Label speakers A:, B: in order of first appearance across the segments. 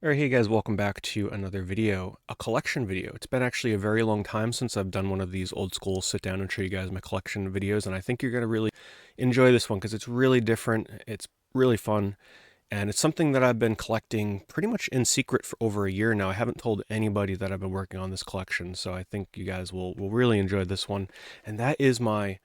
A: Alright, hey guys, welcome back to another video, a collection video. It's been actually a very long time since I've done one of these old school sit down and show you guys my collection videos, and I think you're going to really enjoy this one because it's really different, it's really fun, and it's something that I've been collecting pretty much in secret for over a year now. I haven't told anybody that I've been working on this collection, so I think you guys will really enjoy this one, and that is my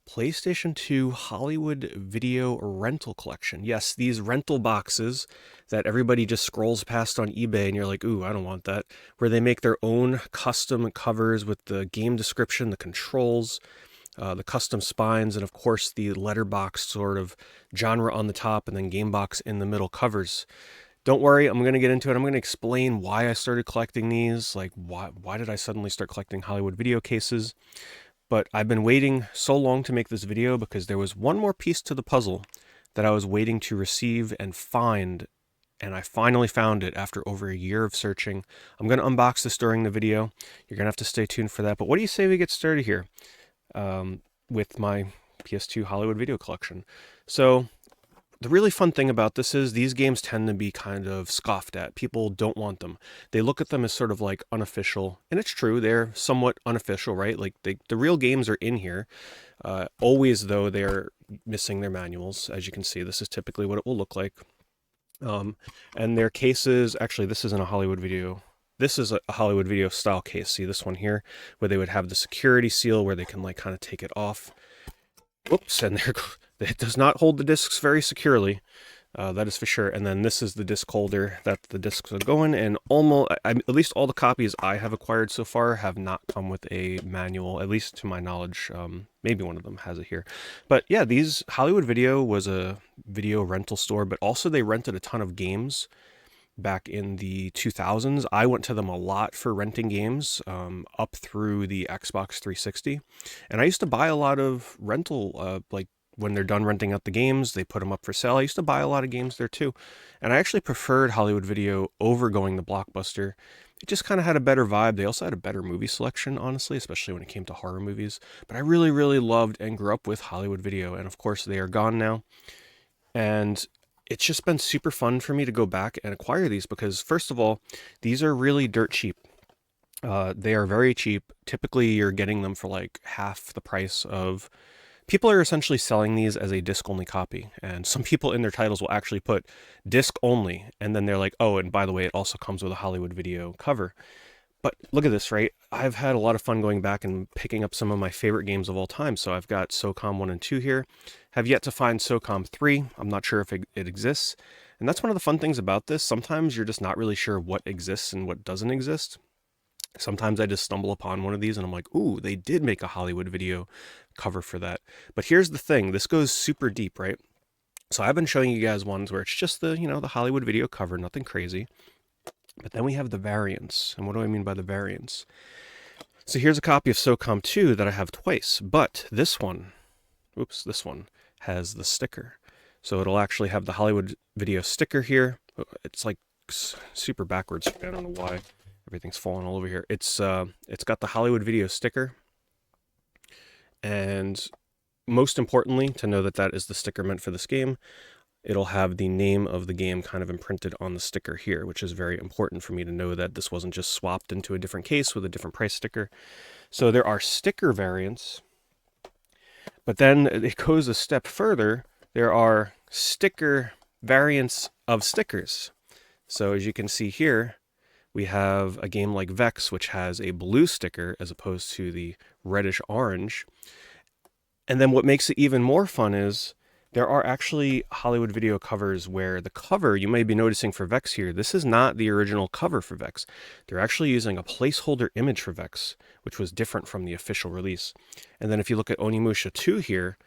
A: PlayStation 2 Hollywood Video Rental Collection. Yes, these rental boxes that everybody just scrolls past on eBay and you're like, ooh, I don't want that. Where they make their own custom covers with the game description, the controls, the custom spines, and of course the letterbox sort of genre on the top and then game box in the middle covers. Don't worry, I'm going to get into it. I'm going to explain why I started collecting these, like why did I suddenly start collecting Hollywood video cases. But I've been waiting so long to make this video because there was one more piece to the puzzle that I was waiting to receive and find, and I finally found it after over a year of searching. I'm going to unbox this during the video. You're going to have to stay tuned for that. But what do you say we get started here with my PS2 Hollywood video collection? So the really fun thing about this is these games tend to be kind of scoffed at. People don't want them. They look at them as sort of like unofficial, and it's true, they're somewhat unofficial, right? Like the real games are in here. Always, though, they're missing their manuals. As you can see, this is typically what it will look like. And their cases, actually, this isn't a Hollywood video. This is a Hollywood video style case. See this one here, where they would have the security seal where they can like kind of take it off. Whoops, and it does not hold the discs very securely, that is for sure. And then this is the disc holder that the discs are going, and at least all the copies I have acquired so far have not come with a manual, at least to my knowledge. Maybe one of them has it here. But yeah, these Hollywood Video was a video rental store, but also they rented a ton of games back in the 2000s. I went to them a lot for renting games up through the Xbox 360. And I used to buy a lot of rental, like when they're done renting out the games, they put them up for sale. I used to buy a lot of games there too. And I actually preferred Hollywood Video over going to Blockbuster. It just kind of had a better vibe. They also had a better movie selection, honestly, especially when it came to horror movies. But I really, really loved and grew up with Hollywood Video. And of course, they are gone now. And it's just been super fun for me to go back and acquire these because, first of all, these are really dirt cheap. They are very cheap. Typically, you're getting them for like half the price of... People are essentially selling these as a disc-only copy, and some people in their titles will actually put disc-only, and then they're like, oh, and by the way, it also comes with a Hollywood Video cover. But look at this, right? I've had a lot of fun going back and picking up some of my favorite games of all time. So I've got SOCOM 1 and 2 here. Have yet to find SOCOM 3. I'm not sure if it exists. And that's one of the fun things about this. Sometimes you're just not really sure what exists and what doesn't exist. Sometimes I just stumble upon one of these and I'm like, ooh, they did make a Hollywood Video cover for that. But here's the thing. This goes super deep, right? So I've been showing you guys ones where it's just the, the Hollywood Video cover, nothing crazy. But then we have the variants. And what do I mean by the variants? So here's a copy of SOCOM 2 that I have twice. But this one, this one has the sticker. So it'll actually have the Hollywood Video sticker here. It's like super backwards. I don't know why. Everything's falling all over here. It's got the Hollywood Video sticker. And most importantly, to know that that is the sticker meant for this game, it'll have the name of the game kind of imprinted on the sticker here, which is very important for me to know that this wasn't just swapped into a different case with a different price sticker. So there are sticker variants, but then it goes a step further. There are sticker variants of stickers. So as you can see here, we have a game like Vex, which has a blue sticker as opposed to the reddish orange. And then what makes it even more fun is there are actually Hollywood Video covers where the cover, you may be noticing for Vex here, this is not the original cover for Vex. They're actually using a placeholder image for Vex, which was different from the official release. And then if you look at Onimusha 2 here,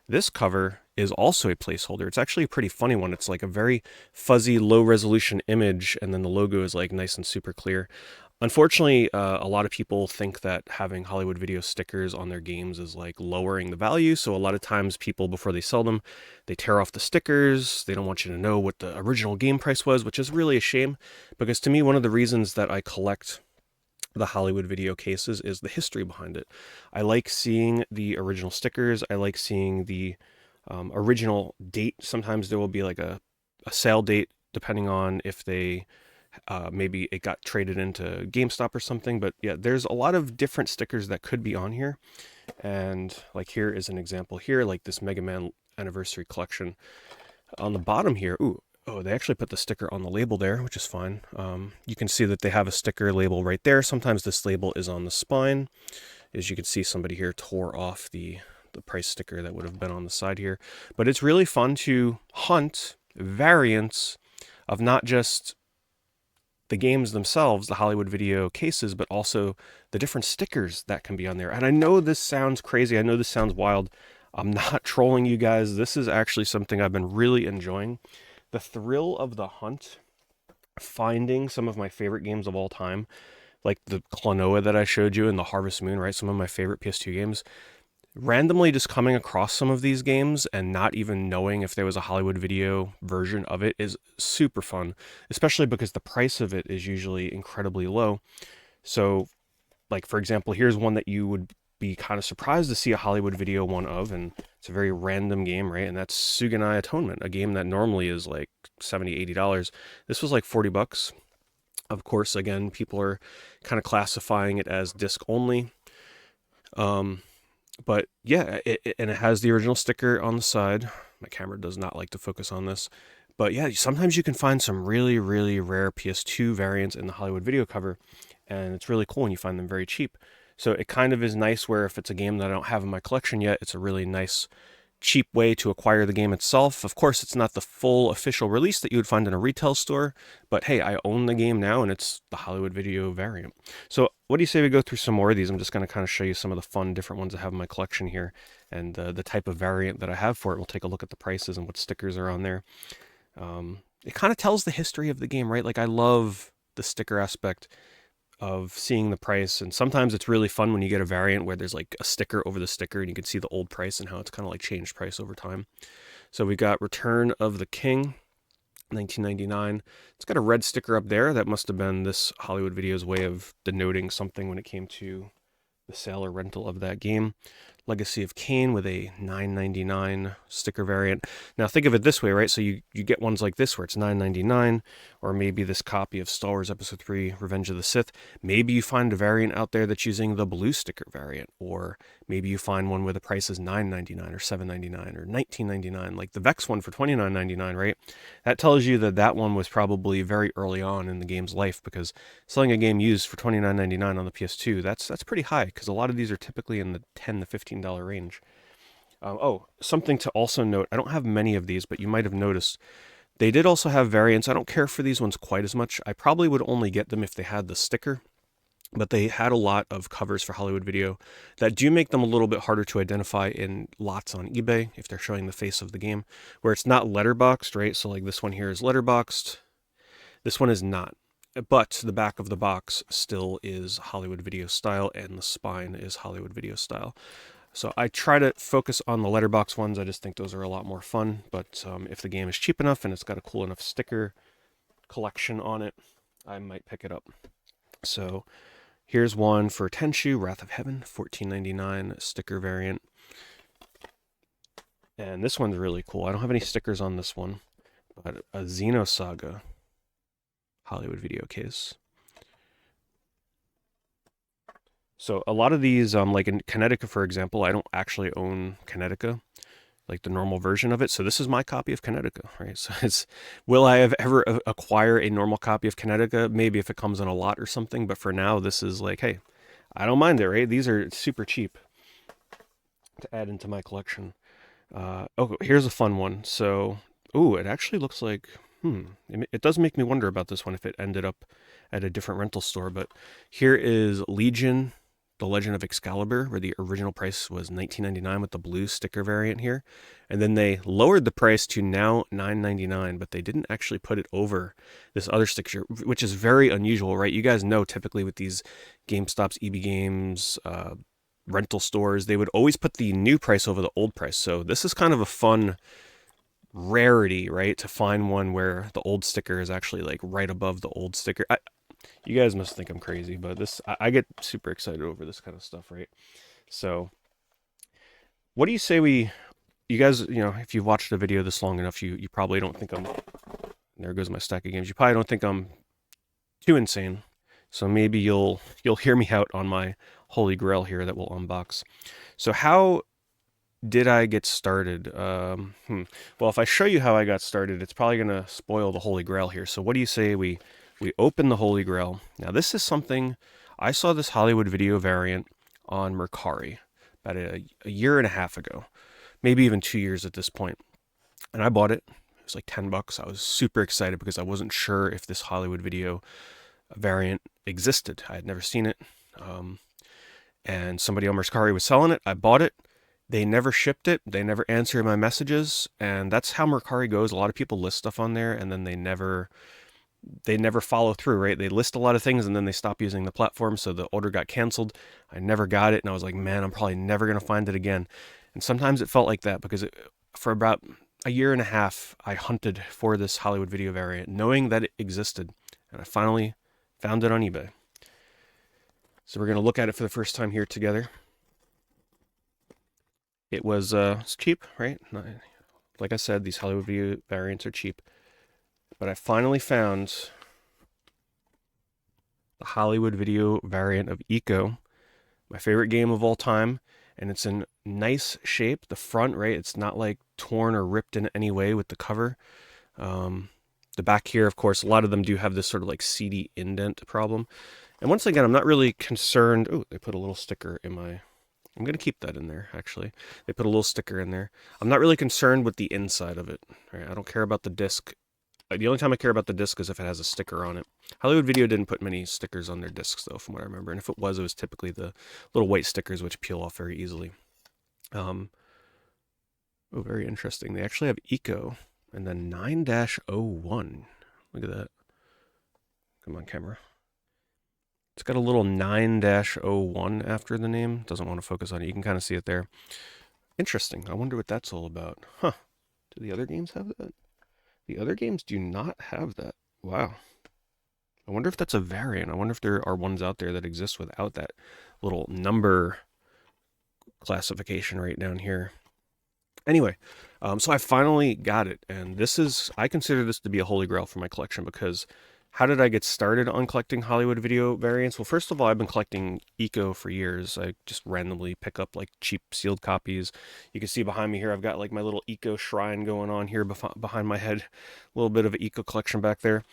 A: this cover is also a placeholder. It's actually a pretty funny one. It's like a very fuzzy, low-resolution image, and then the logo is like nice and super clear. Unfortunately, a lot of people think that having Hollywood Video stickers on their games is like lowering the value. So a lot of times people, before they sell them, they tear off the stickers. They don't want you to know what the original game price was, which is really a shame. Because to me, one of the reasons that I collect the Hollywood Video cases is the history behind it. I like seeing the original stickers. I like seeing the original date. Sometimes there will be like a sale date depending on if they Maybe it got traded into GameStop or something. But yeah, there's a lot of different stickers that could be on here. And like here is an example here, like this Mega Man Anniversary Collection. On the bottom here, oh, they actually put the sticker on the label there, which is fine. You can see that they have a sticker label right there. Sometimes this label is on the spine. As you can see, somebody here tore off the price sticker that would have been on the side here. But it's really fun to hunt variants of not just the games themselves, the Hollywood Video cases, but also the different stickers that can be on there. And I know this sounds crazy. I know this sounds wild. I'm not trolling you guys. This is actually something I've been really enjoying. The thrill of the hunt, finding some of my favorite games of all time, like the Klonoa that I showed you and the Harvest Moon, right? Some of my favorite PS2 games. Randomly just coming across some of these games and not even knowing if there was a Hollywood Video version of it is super fun, especially because the price of it is usually incredibly low. So, like, for example, here's one that you would be kind of surprised to see a Hollywood Video one of, and it's a very random game, right? And that's Suganai Atonement, a game that normally is like $70, $80. This was like $40. Of course, again, people are kind of classifying it as disc only. But yeah, and it has the original sticker on the side. My camera does not like to focus on this. But yeah, sometimes you can find some really, really rare PS2 variants in the Hollywood Video cover, and it's really cool when you find them very cheap. So it kind of is nice where if it's a game that I don't have in my collection yet, it's a really nice, cheap way to acquire the game itself. Of course, it's not the full official release that you would find in a retail store, but hey, I own the game now, and it's the Hollywood Video variant. So what do you say we go through some more of these? I'm just going to kind of show you some of the fun different ones I have in my collection here, and the type of variant that I have for it. We'll take a look at the prices and what stickers are on there. It kind of tells the history of the game, right? Like, I love the sticker aspect of seeing the price, and sometimes it's really fun when you get a variant where there's like a sticker over the sticker and you can see the old price and how it's kind of like changed price over time. So we got Return of the King, 1999. It's got a red sticker up there. That must have been this Hollywood Video's way of denoting something when it came to the sale or rental of that game. Legacy of Kain with a $9.99 sticker variant. Now think of it this way, right? So you get ones like this where it's $9.99, or maybe this copy of Star Wars Episode 3 Revenge of the Sith. Maybe you find a variant out there that's using the blue sticker variant, or maybe you find one where the price is $9.99 or $7.99 or $19.99, like the Vex one for $29.99, right? That tells you that that one was probably very early on in the game's life, because selling a game used for $29.99 on the PS2, that's pretty high, because a lot of these are typically in the $10 to $15 range. Oh, something to also note, I don't have many of these, but you might have noticed they did also have variants. I don't care for these ones quite as much. I probably would only get them if they had the sticker, but they had a lot of covers for Hollywood Video that do make them a little bit harder to identify in lots on eBay if they're showing the face of the game, where it's not letterboxed, right? So like this one here is letterboxed. This one is not. But the back of the box still is Hollywood Video style, and the spine is Hollywood Video style. So I try to focus on the letterbox ones. I just think those are a lot more fun. But if the game is cheap enough and it's got a cool enough sticker collection on it, I might pick it up. So here's one for Tenchu, Wrath of Heaven, $14.99 sticker variant. And this one's really cool. I don't have any stickers on this one, but a Xenosaga Hollywood Video case. So a lot of these, like in Connecticut, for example, I don't actually own Connecticut, like the normal version of it. So this is my copy of Connecticut, right? So will I have ever acquire a normal copy of Connecticut? Maybe if it comes in a lot or something. But for now, this is like, hey, I don't mind it, right? These are super cheap to add into my collection. Oh, here's a fun one. So, it actually looks like, it does make me wonder about this one if it ended up at a different rental store. But here is Legion, The Legend of Excalibur, where the original price was $19.99 with the blue sticker variant here. And then they lowered the price to now $9.99, but they didn't actually put it over this other sticker, which is very unusual, right? You guys know typically with these GameStops, EB Games, rental stores, they would always put the new price over the old price. So this is kind of a fun rarity, right? To find one where the old sticker is actually like right above the old sticker. You guys must think I'm crazy, but I get super excited over this kind of stuff, right? So what do you say you guys, if you've watched the video this long enough, you probably don't think there goes my stack of games. You probably don't think I'm too insane. So maybe you'll hear me out on my holy grail here that we'll unbox. So how did I get started? Well, if I show you how I got started, it's probably going to spoil the holy grail here. So what do you say we open the holy grail? Now this is something I saw this Hollywood video variant on Mercari about a year and a half ago, maybe even 2 years at this point, and I bought it. It was like $10. I was super excited because I wasn't sure if this Hollywood video variant existed. I had never seen it. And somebody on Mercari was selling it. I bought it. They never shipped it. They never answered my messages. And that's how Mercari goes. A lot of people list stuff on there and then they never follow through, right? They list a lot of things and then they stop using the platform. So the order got canceled. I never got it. And I was like, man, I'm probably never going to find it again. And sometimes it felt like that because for about a year and a half, I hunted for this Hollywood video variant, knowing that it existed. And I finally found it on eBay. So we're going to look at it for the first time here together. It was it's cheap, right? Like I said, these Hollywood video variants are cheap. But I finally found the Hollywood video variant of Eco, my favorite game of all time. And it's in nice shape. The front, right? It's not like torn or ripped in any way with the cover. The back here, of course, a lot of them do have this sort of like seedy indent problem. And once again, I'm not really concerned. Oh, they put a little sticker in my... I'm going to keep that in there, actually. They put a little sticker in there. I'm not really concerned with the inside of it. Right? I don't care about the disc. The only time I care about the disc is if it has a sticker on it. Hollywood Video didn't put many stickers on their discs, though, from what I remember. And if it was typically the little white stickers, which peel off very easily. Oh, very interesting. They actually have Eco and then 9-01. Look at that. Come on, camera. It's got a little 9-01 after the name. Doesn't want to focus on it. You can kind of see it there. Interesting. I wonder what that's all about. Huh. Do the other games have that? The other games do not have that. Wow. I wonder if that's a variant. I wonder if there are ones out there that exist without that little number classification right down here. Anyway, so I finally got it. And I consider this to be a holy grail for my collection because... How did I get started on collecting Hollywood video variants? Well, first of all, I've been collecting Eco for years. I just randomly pick up like cheap sealed copies. You can see behind me here, I've got like my little Eco shrine going on here behind my head. A little bit of an Eco collection back there.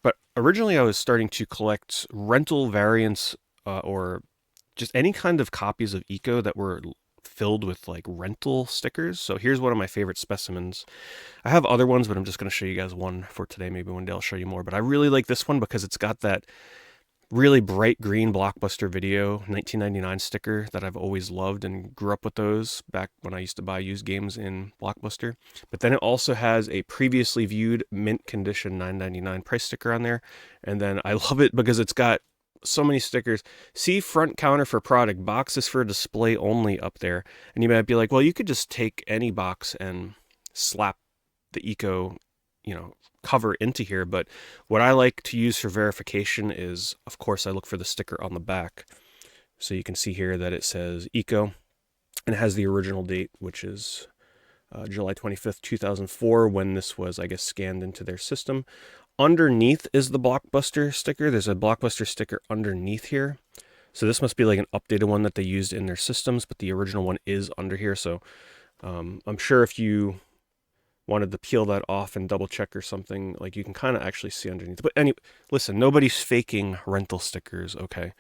A: But originally I was starting to collect rental variants or just any kind of copies of Eco that were filled with like rental stickers. So here's one of my favorite specimens. I have other ones, but I'm just going to show you guys one for today. Maybe one day I'll show you more. But I really like this one because it's got that really bright green Blockbuster video 1999 sticker that I've always loved and grew up with those back when I used to buy used games in Blockbuster. But then it also has a previously viewed mint condition $9.99 price sticker on there. And then I love it because it's got so many stickers. See front counter for product, boxes for display only up there. And you might be like, well, you could just take any box and slap the Eco, cover into here. But what I like to use for verification is, of course, I look for the sticker on the back. So you can see here that it says Eco and it has the original date, which is July 25th, 2004, when this was, I guess, scanned into their system. Underneath is the Blockbuster sticker. There's a Blockbuster sticker underneath here. So this must be like an updated one that they used in their systems, but the original one is under here. So I'm sure if you wanted to peel that off and double check or something, like you can kind of actually see underneath. But anyway, listen, nobody's faking rental stickers, okay?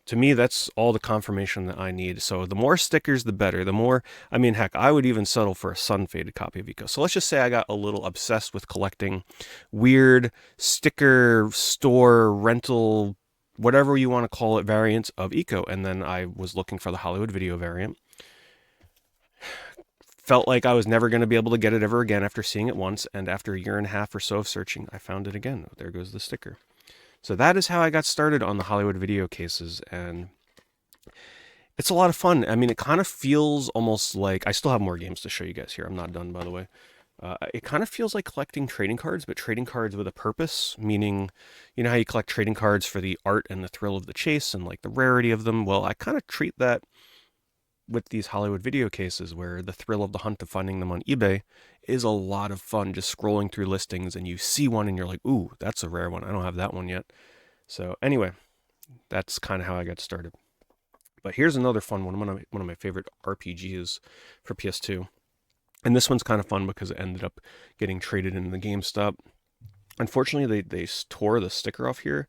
A: To me, that's all the confirmation that I need. So the more stickers, the better. The more, heck, I would even settle for a sun-faded copy of Eco. So let's just say I got a little obsessed with collecting weird sticker, store, rental, whatever you want to call it, variants of Eco. And then I was looking for the Hollywood video variant. Felt like I was never going to be able to get it ever again after seeing it once. And after a year and a half or so of searching, I found it again. Oh, there goes the sticker. So that is how I got started on the Hollywood video cases, and it's a lot of fun. It kind of feels almost like, I still have more games to show you guys here. I'm not done, by the way. It kind of feels like collecting trading cards, but trading cards with a purpose, meaning, you know how you collect trading cards for the art and the thrill of the chase and like the rarity of them? Well, I kind of treat that with these Hollywood video cases where the thrill of the hunt of finding them on eBay is a lot of fun, just scrolling through listings and you see one and you're like, ooh, that's a rare one. I don't have that one yet. So anyway, that's kind of how I got started. But here's another fun one, one of my favorite RPGs for PS2. And this one's kind of fun because it ended up getting traded into the GameStop. Unfortunately, they tore the sticker off here,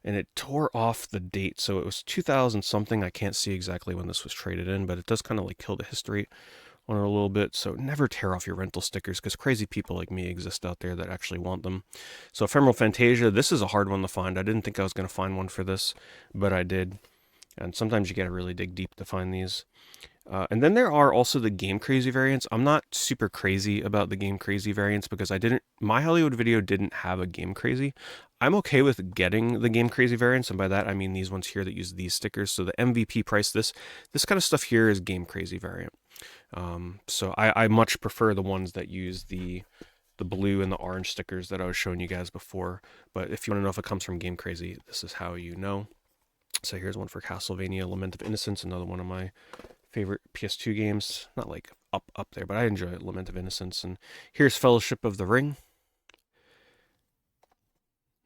A: and it tore off the date. So it was 2000 something. I can't see exactly when this was traded in, but it does kind of like kill the history on it a little bit. So never tear off your rental stickers because crazy people like me exist out there that actually want them. So Ephemeral Fantasia, this is a hard one to find. I didn't think I was going to find one for this, but I did. And sometimes you got to really dig deep to find these. And then there are also the Game Crazy variants. I'm not super crazy about the Game Crazy variants because my Hollywood Video didn't have a Game Crazy. I'm okay with getting the Game Crazy variants, and by that I mean these ones here that use these stickers. So the MVP price, this kind of stuff here is Game Crazy variant. So I much prefer the ones that use the blue and the orange stickers that I was showing you guys before. But if you want to know if it comes from Game Crazy, this is how you know. So here's one for Castlevania Lament of Innocence, another one of my favorite PS2 games. Not like up there, but I enjoy Lament of Innocence. And here's Fellowship of the Ring.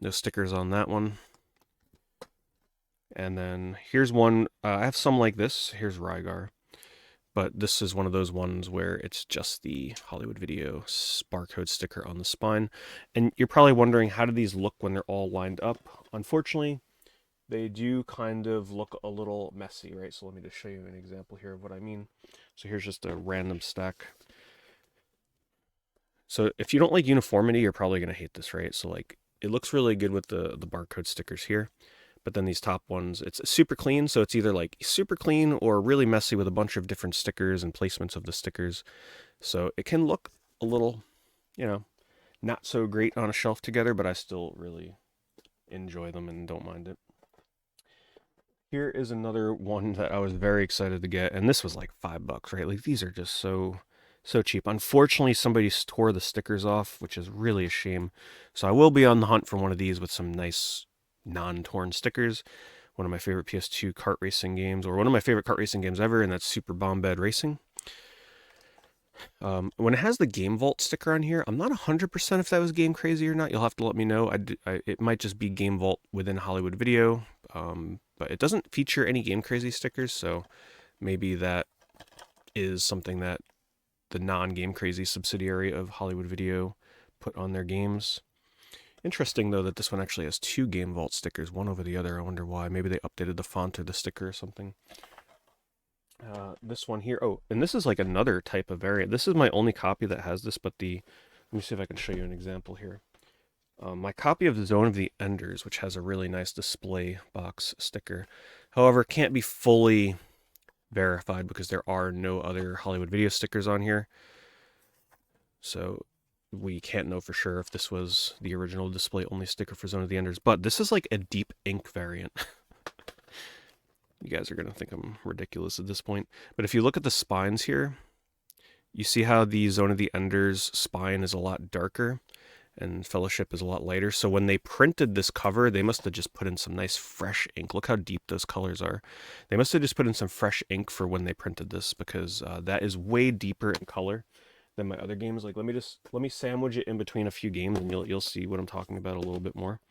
A: No stickers on that one. And then here's one. I have some like this. Here's Rygar. But this is one of those ones where it's just the Hollywood Video barcode sticker on the spine. And you're probably wondering, how do these look when they're all lined up? Unfortunately, they do kind of look a little messy, right? So let me just show you an example here of what I mean. So here's just a random stack. So if you don't like uniformity, you're probably going to hate this, right? So like it looks really good with the barcode stickers here. But then these top ones, it's super clean. So it's either like super clean or really messy with a bunch of different stickers and placements of the stickers. So it can look a little, not so great on a shelf together, but I still really enjoy them and don't mind it. Here is another one that I was very excited to get, and this was like $5, right? Like these are just so cheap. Unfortunately, somebody tore the stickers off, which is really a shame. So I will be on the hunt for one of these with some nice non-torn stickers. One of my favorite PS2 kart racing games, or one of my favorite kart racing games ever, and that's Super Bombad Racing. When it has the Game Vault sticker on here, I'm not 100% if that was Game Crazy or not. You'll have to let me know. It might just be Game Vault within Hollywood Video, but it doesn't feature any Game Crazy stickers, so maybe that is something that the non-Game Crazy subsidiary of Hollywood Video put on their games. Interesting, though, that this one actually has two Game Vault stickers, one over the other. I wonder why. Maybe they updated the font or the sticker or something. This one here. Oh, and this is like another type of variant. This is my only copy that has this, but let me see if I can show you an example here. My copy of the Zone of the Enders, which has a really nice display box sticker, however, can't be fully verified because there are no other Hollywood Video stickers on here. So we can't know for sure if this was the original display only sticker for Zone of the Enders, but this is like a deep ink variant. You guys are going to think I'm ridiculous at this point. But if you look at the spines here, you see how the Zone of the Enders spine is a lot darker and Fellowship is a lot lighter. So when they printed this cover, they must have just put in some nice fresh ink. Look how deep those colors are. They must have just put in some fresh ink for when they printed this, because that is way deeper in color than my other games. Like let me sandwich it in between a few games and you'll see what I'm talking about a little bit more.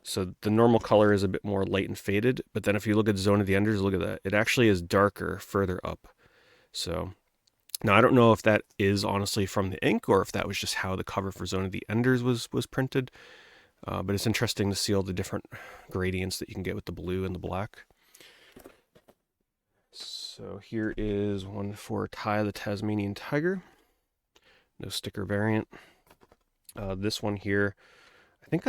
A: So the normal color is a bit more light and faded, but then if you look at Zone of the Enders, look at that. It actually is darker further up. So now I don't know if that is honestly from the ink or if that was just how the cover for Zone of the Enders was printed. But it's interesting to see all the different gradients that you can get with the blue and the black. So here is one for Ty the Tasmanian Tiger. No sticker variant. This one here, I think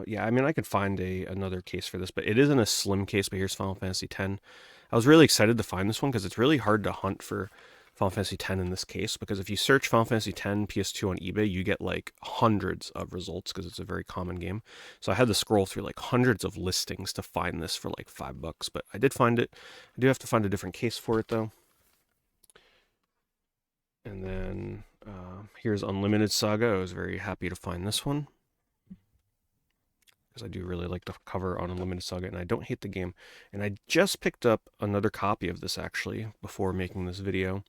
A: yeah, I mean, I could find another case for this, but it is in a slim case. But here's Final Fantasy X. I was really excited to find this one because it's really hard to hunt for Final Fantasy X in this case, because if you search Final Fantasy X PS2 on eBay, you get like hundreds of results because it's a very common game. So I had to scroll through like hundreds of listings to find this for like $5, but I did find it. I do have to find a different case for it though. And then here's Unlimited Saga. I was very happy to find this one, because I do really like the cover on Unlimited Saga, and I don't hate the game. And I just picked up another copy of this, actually, before making this video,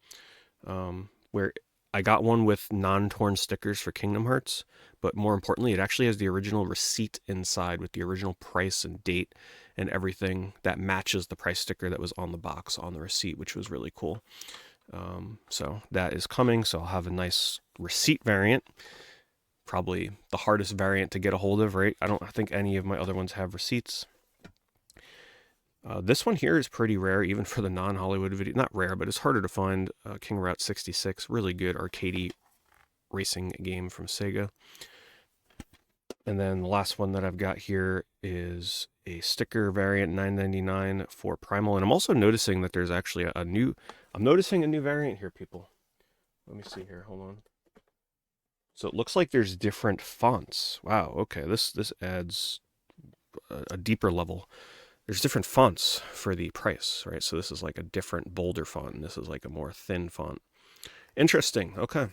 A: where I got one with non-torn stickers for Kingdom Hearts, but more importantly, it actually has the original receipt inside with the original price and date and everything that matches the price sticker that was on the box on the receipt, which was really cool. So that is coming. So I'll have a nice receipt variant. Probably the hardest variant to get a hold of, right? I don't think any of my other ones have receipts. This one here is pretty rare, even for the non-Hollywood video. Not rare, but it's harder to find. King Route 66, really good arcadey racing game from Sega. And then the last one that I've got here is a sticker variant, $9.99 for Primal. And I'm also noticing that there's actually I'm noticing a new variant here, people. Let me see here, hold on. So it looks like there's different fonts. Wow, okay, this adds a deeper level. There's different fonts for the price, right? So this is like a different, bolder font, and this is like a more thin font. Interesting. Okay.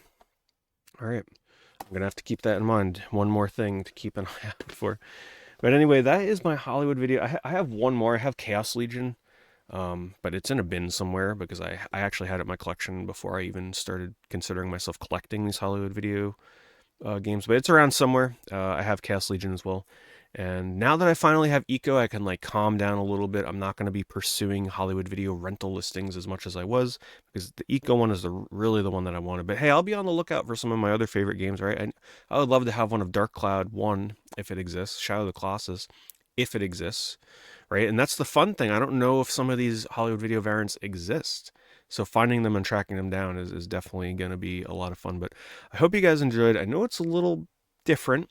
A: All right. I'm going to have to keep that in mind. One more thing to keep an eye out for. But anyway, that is my Hollywood video. I have one more. I have Chaos Legion, but it's in a bin somewhere because I actually had it in my collection before I even started considering myself collecting these Hollywood video games. But it's around somewhere. I have Chaos Legion as well. And now that I finally have Eco, I can like calm down a little bit. I'm not going to be pursuing Hollywood video rental listings as much as I was because the Eco one is really the one that I wanted. But hey, I'll be on the lookout for some of my other favorite games, right? And I would love to have one of Dark Cloud 1 if it exists, Shadow of the Colossus if it exists, right? And that's the fun thing. I don't know if some of these Hollywood video variants exist. So finding them and tracking them down is definitely going to be a lot of fun. But I hope you guys enjoyed. I know it's a little different.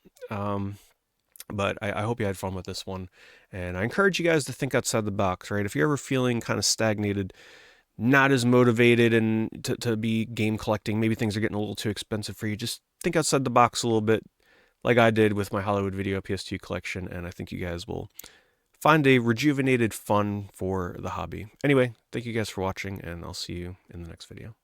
A: But I hope you had fun with this one. And I encourage you guys to think outside the box, right? If you're ever feeling kind of stagnated, not as motivated and to be game collecting, maybe things are getting a little too expensive for you, just think outside the box a little bit, like I did with my Hollywood Video PS2 collection. And I think you guys will find a rejuvenated fun for the hobby. Anyway, thank you guys for watching, and I'll see you in the next video.